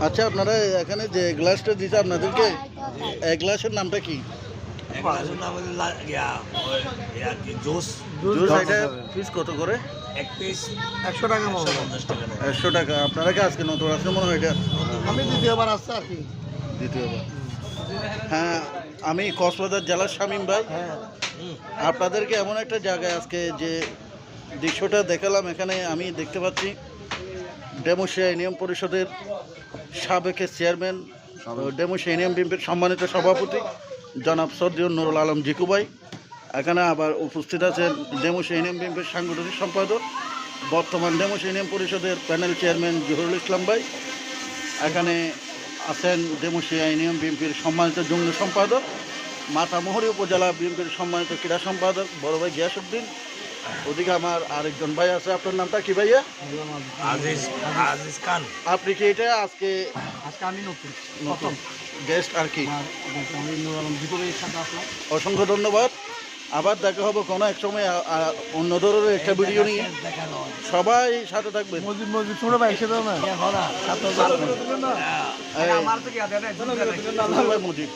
আচ্ছা, আপনারা এখানে যে গ্লাসটা দিচ্ছে আপনাদেরকে, এই গ্লাসের নামটা কি? জুস। এটা পিস কত করে? 100 টাকা মতো। 100 টাকা। আপনারা কি আজকে নতুন আসলে মনে হয় এটা? আমি দ্বিতীয়বার আসছি আর কি। দ্বিতীয়বার। হ্যাঁ, আমি কক্সবাজার জেলার শামীম ভাই। হ্যাঁ, আপনাদেরকে এমন একটা জায়গায় আজকে যে দৃশ্যটা দেখালাম, এখানে আমি দেখতে পাচ্ছি ডেমোশিয়া ইউনিয়ন পরিষদের সাবেক চেয়ারম্যান, ডেমোশিয়া ইউনিয়ন বিএনপির সম্মানিত সভাপতি জনাব সর্দিউর নুরুল আলম জিকু ভাই। এখানে আবার উপস্থিত আছেন ডেমোশিয়া ইউনিয়ন বিএনপির সাংগঠনিক সম্পাদক, বর্তমান ডেমোশিয়া ইউনিয়ন পরিষদের প্যানেল চেয়ারম্যান জহুরুল ইসলাম ভাই। এখানে আছেন ডেমোশিয়া ইউনিয়ন বিএনপির সম্মানিত যুগ্ম সম্পাদক, মাতামুহুরী উপজেলা বিএনপির সম্মানিত ক্রীড়া সম্পাদক বড় ভাই গিয়াসউদ্দিন। ওদিকে আমার আরেকজন ভাই আছে। আপনার নামটা কি ভাইয়া? আজিজ খান। আপনি কি এটা আজকে আমি নতুন গেস্ট আর কি? আমি নুরুল আলম জিকু ভাইয়ের সাথে আসলাম। অসংখ্য ধন্যবাদ। আবার দেখা হবে কোনো এক সময় অন্য ধরনের একটা ভিডিও নিয়ে। সবাই সাথে থাকবেন। মসজিদ ছোট ভাই এসে দাও না। এই, মুজিব।